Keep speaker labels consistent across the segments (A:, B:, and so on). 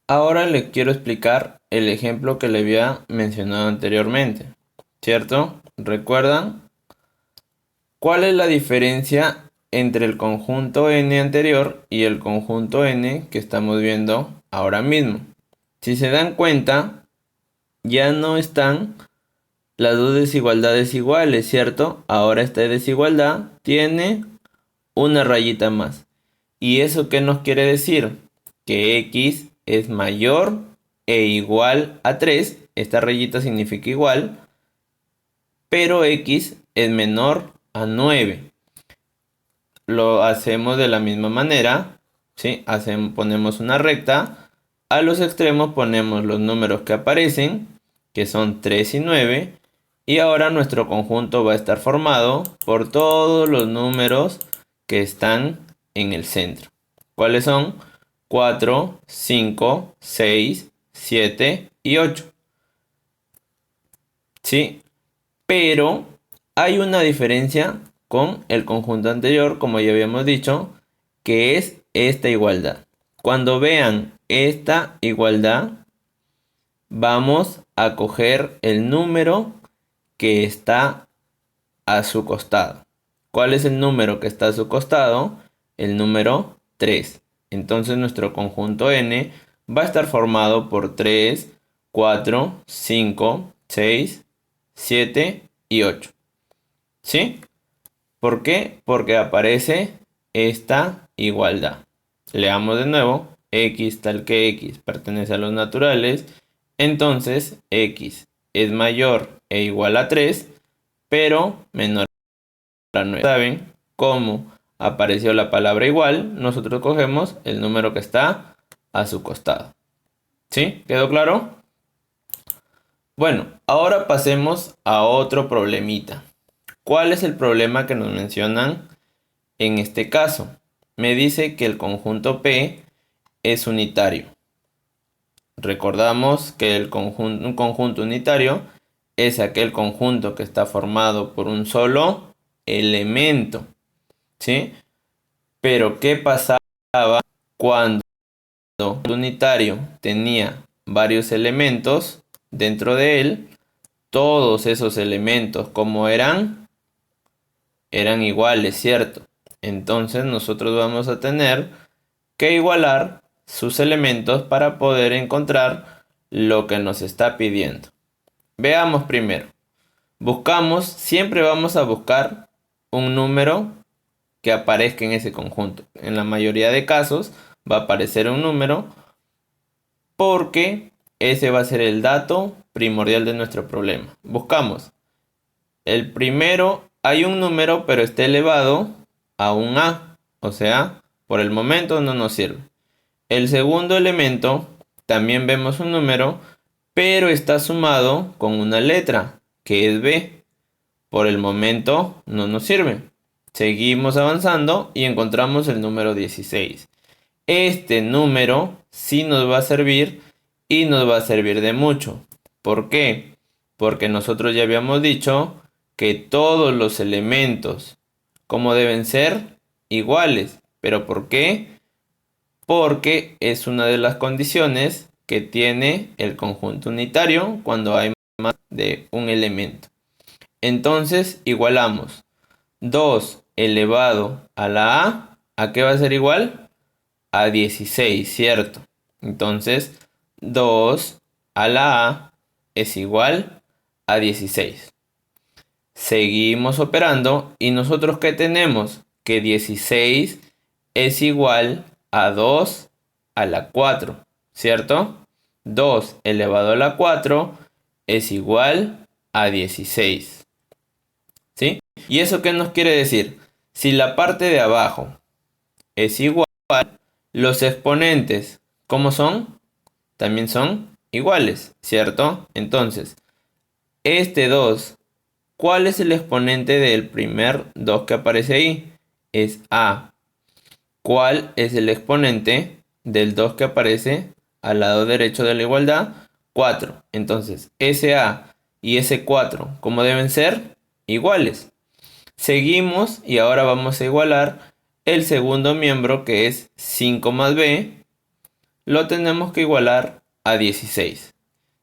A: Ahora le quiero explicar el ejemplo que le había mencionado anteriormente, ¿cierto? ¿Recuerdan? ¿Cuál es la diferencia entre el conjunto n anterior y el conjunto n que estamos viendo ahora mismo? Si se dan cuenta, ya no están las dos desigualdades iguales, ¿cierto? Ahora esta desigualdad tiene una rayita más. ¿Y eso qué nos quiere decir? Que x es mayor e igual a 3. Esta rayita significa igual, pero x es menor a 9. Lo hacemos de la misma manera, ¿sí? Ponemos una recta. A los extremos ponemos los números que aparecen, que son 3 y 9. Y ahora nuestro conjunto va a estar formado por todos los números que están en el centro. ¿Cuáles son? 4, 5, 6, 7 y 8. ¿Sí? Pero hay una diferencia con el conjunto anterior, como ya habíamos dicho, que es esta igualdad. Cuando vean esta igualdad, vamos a coger el número que está a su costado. ¿Cuál es el número que está a su costado? El número 3. Entonces nuestro conjunto n va a estar formado por 3, 4, 5, 6, 7 y 8. ¿Sí? ¿Por qué? Porque aparece esta igualdad. Leamos de nuevo. X tal que x pertenece a los naturales. Entonces x es mayor e igual a 3, pero menor a 9. ¿Saben cómo apareció la palabra igual? Nosotros cogemos el número que está a su costado. ¿Sí? ¿Quedó claro? Bueno, ahora pasemos a otro problemita. ¿Cuál es el problema que nos mencionan en este caso? Me dice que el conjunto P es unitario. Recordamos que un conjunto unitario es aquel conjunto que está formado por un solo elemento, ¿sí? Pero ¿qué pasaba cuando un unitario tenía varios elementos dentro de él? Todos esos elementos, ¿cómo eran? Eran iguales, ¿cierto? Entonces nosotros vamos a tener que igualar sus elementos para poder encontrar lo que nos está pidiendo. Veamos primero. Siempre vamos a buscar un número que aparezca en ese conjunto. En la mayoría de casos va a aparecer un número porque ese va a ser el dato primordial de nuestro problema. Buscamos. El primero, hay un número pero está elevado a un a. O sea, por el momento no nos sirve. El segundo elemento, también vemos un número, pero está sumado con una letra, que es b. Por el momento no nos sirve. Seguimos avanzando y encontramos el número 16. Este número sí nos va a servir y nos va a servir de mucho. ¿Por qué? Porque nosotros ya habíamos dicho que todos los elementos, como deben ser, iguales. ¿Pero por qué? Porque es una de las condiciones que tiene el conjunto unitario cuando hay más de un elemento. Entonces igualamos 2 elevado a la a. ¿A qué va a ser igual? A 16, ¿cierto? Entonces 2 a la a es igual a 16. Seguimos operando y nosotros ¿qué tenemos? Que 16 es igual a 2 a la 4, ¿cierto? 2 elevado a la 4 es igual a 16. ¿Sí? ¿Y eso qué nos quiere decir? Si la parte de abajo es igual, los exponentes, ¿cómo son? También son iguales, ¿cierto? Entonces, este 2, ¿cuál es el exponente del primer 2 que aparece ahí? Es a. ¿Cuál es el exponente del 2 que aparece al lado derecho de la igualdad? 4. Entonces, ese a y ese 4, ¿cómo deben ser? Iguales. Seguimos y ahora vamos a igualar el segundo miembro que es 5 más b. lo tenemos que igualar a 16.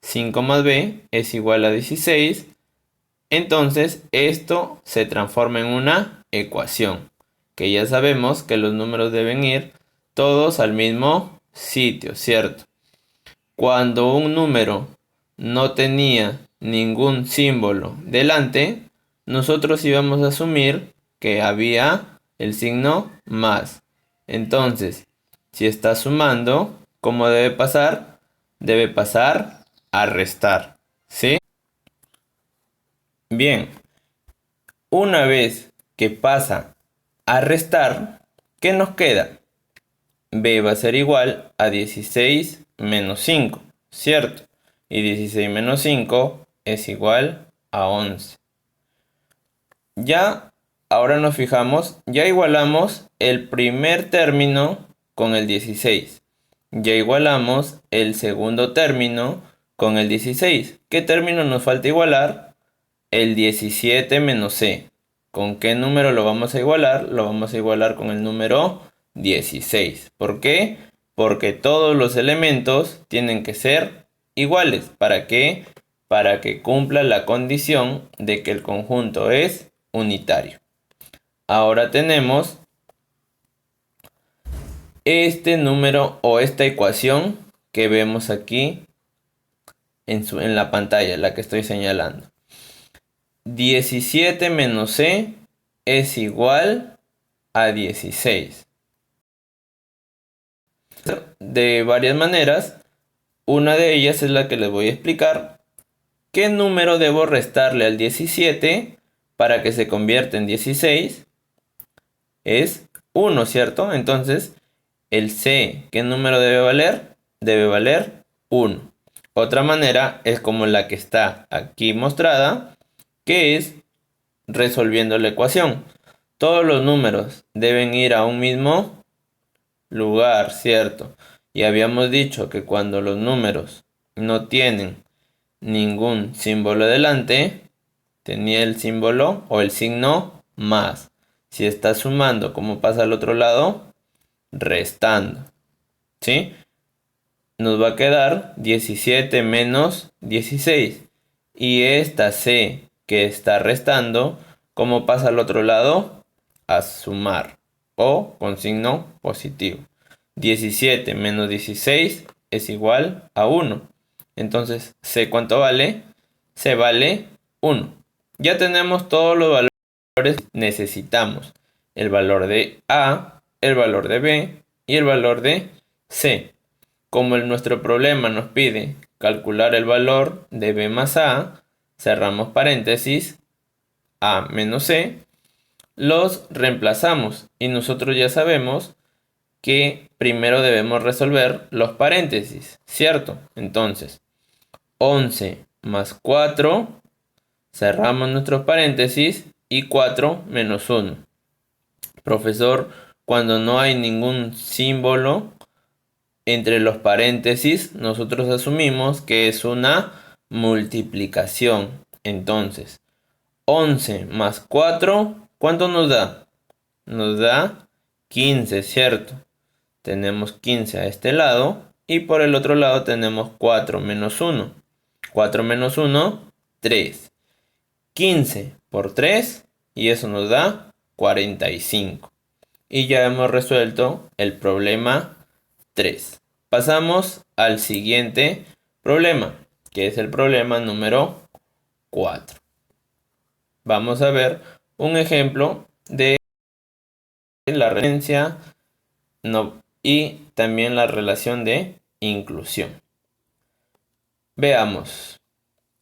A: 5 más b es igual a 16. Entonces esto se transforma en una ecuación, que ya sabemos que los números deben ir todos al mismo sitio, ¿cierto? Cuando un número no tenía ningún símbolo delante, nosotros íbamos a asumir que había el signo más. Entonces, si está sumando, ¿cómo debe pasar? Debe pasar a restar, ¿sí? Bien, una vez que pasa a restar, ¿qué nos queda? B va a ser igual a 16 menos 5, ¿cierto? Y 16 menos 5 es igual a 11. Ya, ahora nos fijamos, ya igualamos el primer término con el 16. Ya igualamos el segundo término con el 16. ¿Qué término nos falta igualar? El 17 menos c. ¿Con qué número lo vamos a igualar? Lo vamos a igualar con el número 16. ¿Por qué? Porque todos los elementos tienen que ser iguales. ¿Para qué? Para que cumpla la condición de que el conjunto es unitario. Ahora tenemos este número o esta ecuación que vemos aquí en la pantalla, la que estoy señalando. 17 menos c es igual a 16. De varias maneras, una de ellas es la que les voy a explicar. ¿Qué número debo restarle al 17 para que se convierta en 16? Es 1, ¿cierto? Entonces, el c, ¿qué número debe valer? Debe valer 1. Otra manera es como la que está aquí mostrada, que es resolviendo la ecuación. Todos los números deben ir a un mismo lugar, ¿cierto? Y habíamos dicho que cuando los números no tienen ningún símbolo delante, tenía el símbolo o el signo más. Si está sumando, ¿cómo pasa al otro lado? Restando, ¿sí? Nos va a quedar 17 menos 16. Y esta c que está restando, ¿cómo pasa al otro lado? A sumar o con signo positivo. 17 menos 16 es igual a 1. Entonces, c, ¿cuánto vale? C vale 1. Ya tenemos todos los valores que necesitamos. El valor de A, el valor de B y el valor de C. Como nuestro problema nos pide calcular el valor de B más A, cerramos paréntesis, A menos C, los reemplazamos y nosotros ya sabemos que primero debemos resolver los paréntesis, ¿cierto? Entonces, 11 más 4, cerramos nuestros paréntesis y 4 menos 1. Profesor, cuando no hay ningún símbolo entre los paréntesis, nosotros asumimos que es una multiplicación. Entonces, 11 más 4, ¿cuánto nos da? Nos da 15, ¿cierto? Tenemos 15 a este lado y por el otro lado tenemos 4 menos 1. 4 menos 1, 3. 15 por 3 y eso nos da 45. Y ya hemos resuelto el problema 3. Pasamos al siguiente problema, que es el problema número 4. Vamos a ver un ejemplo de la referencia y también la relación de inclusión. Veamos.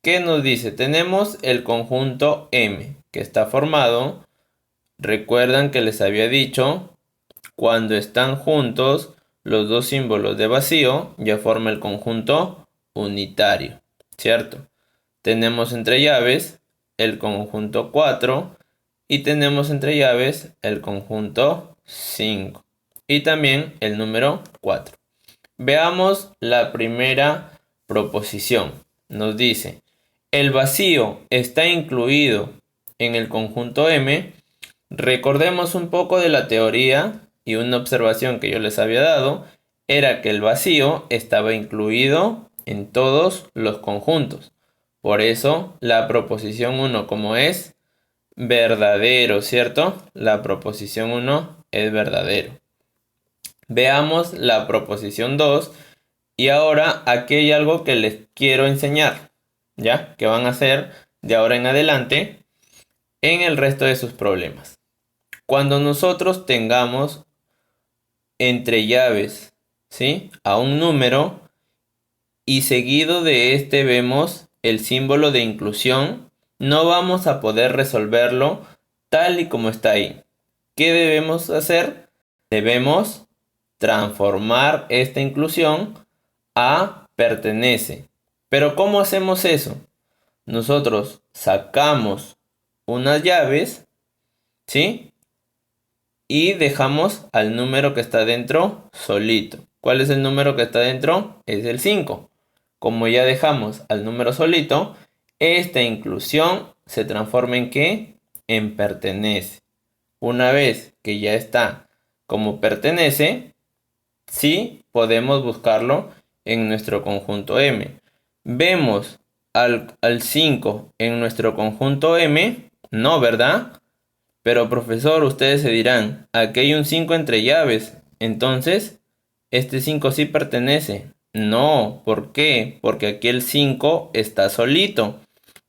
A: ¿Qué nos dice? Tenemos el conjunto M, que está formado. Recuerdan que les había dicho, cuando están juntos los dos símbolos de vacío, ya forma el conjunto unitario, ¿cierto? Tenemos entre llaves el conjunto 4 y tenemos entre llaves el conjunto 5 y también el número 4. Veamos la primera proposición. Nos dice, el vacío está incluido en el conjunto M. Recordemos un poco de la teoría y una observación que yo les había dado. era que el vacío estaba incluido en todos los conjuntos. Por eso la proposición 1 como es verdadero, ¿cierto? La proposición 1 es verdadero. Veamos la proposición 2 y ahora aquí hay algo que les quiero enseñar, ¿ya? Que van a hacer de ahora en adelante en el resto de sus problemas. Cuando nosotros tengamos entre llaves, ¿sí? A un número y seguido de este vemos el símbolo de inclusión, no vamos a poder resolverlo tal y como está ahí. ¿Qué debemos hacer? Debemos transformar esta inclusión a pertenece. Pero ¿cómo hacemos eso? Nosotros sacamos unas llaves, ¿sí? Y dejamos al número que está dentro solito. ¿Cuál es el número que está dentro? Es el 5. Como ya dejamos al número solito, esta inclusión se transforma en ¿qué? En pertenece. Una vez que ya está como pertenece, sí podemos buscarlo en nuestro conjunto M. ¿Vemos al 5 en nuestro conjunto M? No, ¿verdad? Pero profesor, ustedes se dirán, aquí hay un 5 entre llaves, entonces, este 5 sí pertenece. No, ¿por qué? Porque aquí el 5 está solito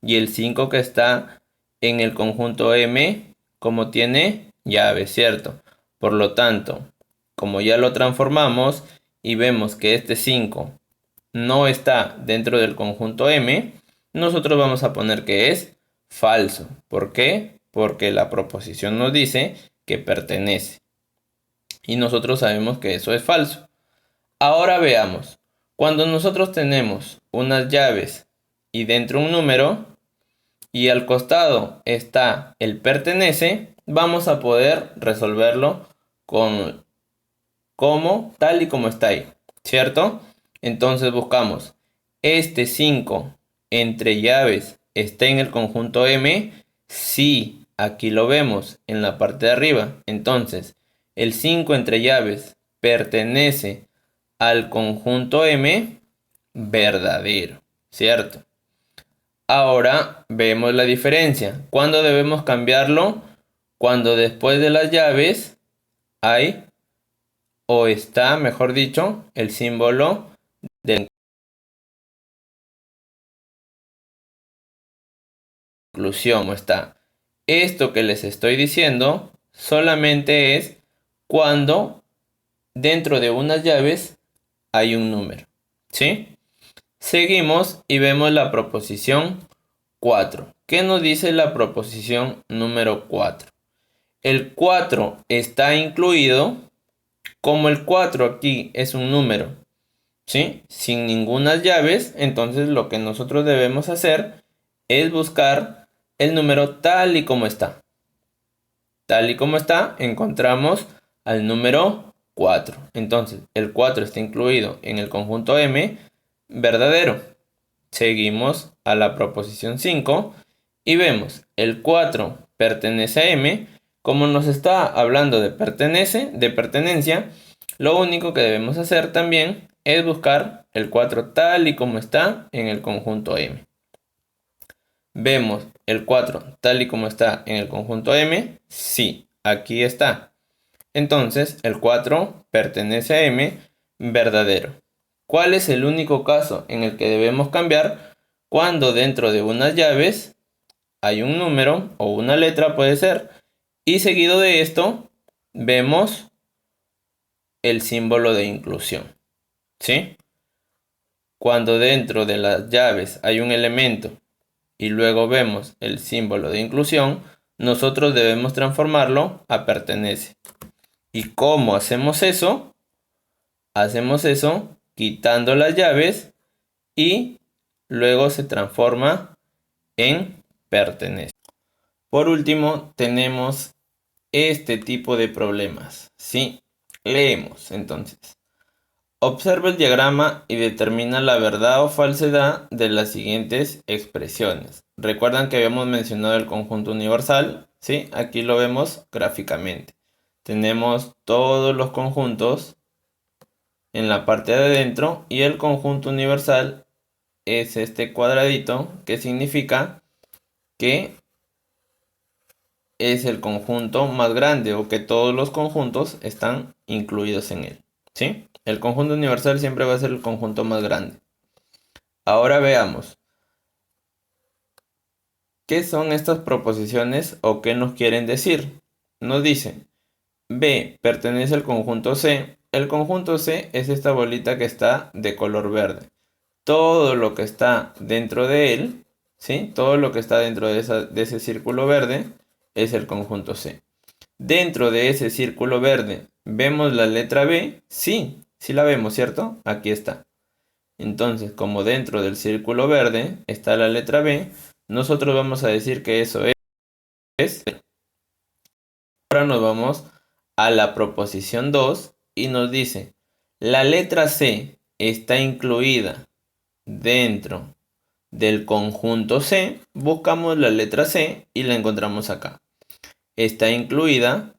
A: y el 5 que está en el conjunto M, como tiene llave, ¿cierto? Por lo tanto, como ya lo transformamos y vemos que este 5 no está dentro del conjunto M, nosotros vamos a poner que es falso. ¿Por qué? Porque la proposición nos dice que pertenece. Y nosotros sabemos que eso es falso. Ahora veamos. Cuando nosotros tenemos unas llaves y dentro un número y al costado está el pertenece, vamos a poder resolverlo con como tal y como está ahí, ¿cierto? Entonces buscamos este 5 entre llaves está en el conjunto M. Sí, aquí lo vemos en la parte de arriba. Entonces, el 5 entre llaves pertenece al conjunto M verdadero, ¿cierto? Ahora vemos la diferencia. ¿Cuándo debemos cambiarlo? Cuando después de las llaves hay o está, mejor dicho, el símbolo de inclusión. O está. Esto que les estoy diciendo solamente es cuando dentro de unas llaves hay un número. ¿Sí? Seguimos y vemos la proposición 4. ¿Qué nos dice la proposición número 4? El 4 está incluido. Como el 4 aquí es un número, ¿sí? Sin ninguna llaves, entonces lo que nosotros debemos hacer es buscar el número tal y como está. Tal y como está, encontramos al número 4. Entonces, el 4 está incluido en el conjunto M verdadero. Seguimos a la proposición 5 y vemos el 4 pertenece a M. Como nos está hablando de pertenencia, lo único que debemos hacer también es buscar el 4 tal y como está en el conjunto M. Vemos el 4 tal y como está en el conjunto M. Sí, aquí está. Entonces el 4 pertenece a M verdadero. ¿Cuál es el único caso en el que debemos cambiar? Cuando dentro de unas llaves hay un número o una letra puede ser y seguido de esto vemos el símbolo de inclusión, ¿sí? Cuando dentro de las llaves hay un elemento y luego vemos el símbolo de inclusión, nosotros debemos transformarlo a pertenece. ¿Y cómo hacemos eso? Hacemos eso quitando las llaves y luego se transforma en pertenece. Por último, tenemos este tipo de problemas, ¿sí? Leemos entonces. Observa el diagrama y determina la verdad o falsedad de las siguientes expresiones. Recuerdan que habíamos mencionado el conjunto universal, ¿sí? Aquí lo vemos gráficamente. Tenemos todos los conjuntos en la parte de adentro y el conjunto universal es este cuadradito que significa que es el conjunto más grande o que todos los conjuntos están incluidos en él, ¿sí? El conjunto universal siempre va a ser el conjunto más grande. Ahora veamos, ¿qué son estas proposiciones o qué nos quieren decir? Nos dicen, B pertenece al conjunto C. El conjunto C es esta bolita que está de color verde. Todo lo que está dentro de él, ¿sí? Todo lo que está dentro de ese círculo verde es el conjunto C. Dentro de ese círculo verde, ¿vemos la letra B? Sí, sí la vemos, ¿cierto? Aquí está. Entonces, como dentro del círculo verde está la letra B, nosotros vamos a decir que eso es. Ahora nos vamos a la proposición 2 y nos dice, la letra C está incluida dentro del conjunto C. Buscamos la letra C y la encontramos acá. Está incluida.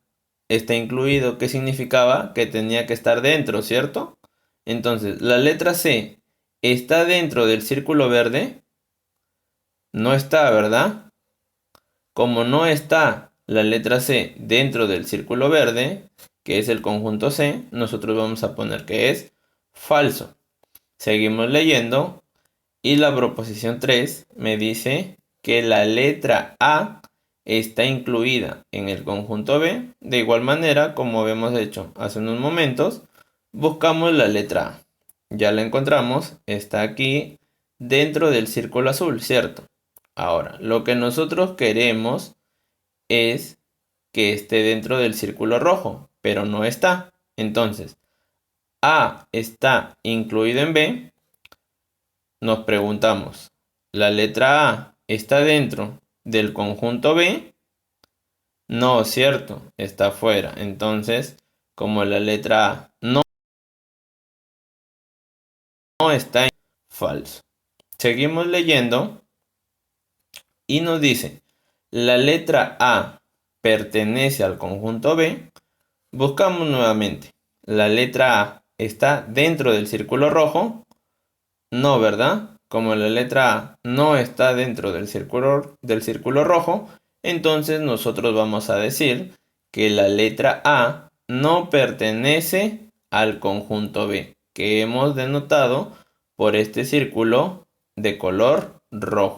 A: Está incluido, ¿qué significaba? Que tenía que estar dentro, ¿cierto? Entonces, la letra C está dentro del círculo verde. No está, ¿verdad? Como no está la letra C dentro del círculo verde, que es el conjunto C, nosotros vamos a poner que es falso. Seguimos leyendo y la proposición 3 me dice que la letra A está incluida en el conjunto B. De igual manera, como habíamos hecho hace unos momentos, buscamos la letra A. Ya la encontramos, está aquí dentro del círculo azul, ¿cierto? Ahora, lo que nosotros queremos es que esté dentro del círculo rojo, pero no está. Entonces, A está incluido en B. Nos preguntamos, ¿la letra A está dentro del conjunto B? No, cierto, está fuera. Entonces, como la letra A no está en falso. Seguimos leyendo y nos dice, la letra A pertenece al conjunto B. Buscamos nuevamente. La letra A está dentro del círculo rojo. No, ¿verdad? Como la letra A no está dentro del círculo rojo, entonces nosotros vamos a decir que la letra A no pertenece al conjunto B, que hemos denotado por este círculo de color rojo.